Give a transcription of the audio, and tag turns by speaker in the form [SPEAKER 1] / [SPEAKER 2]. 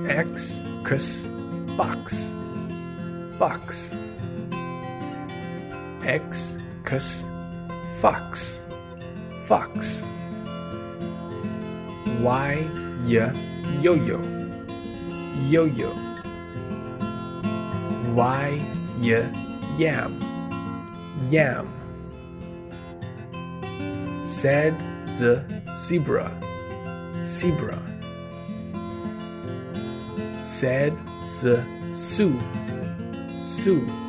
[SPEAKER 1] X, X, box, box. X, X, fox, fox. Y, yo-yo, yo-yo. Y, yam, yam. Z, zebra, zebra. Z, Sue, Sue.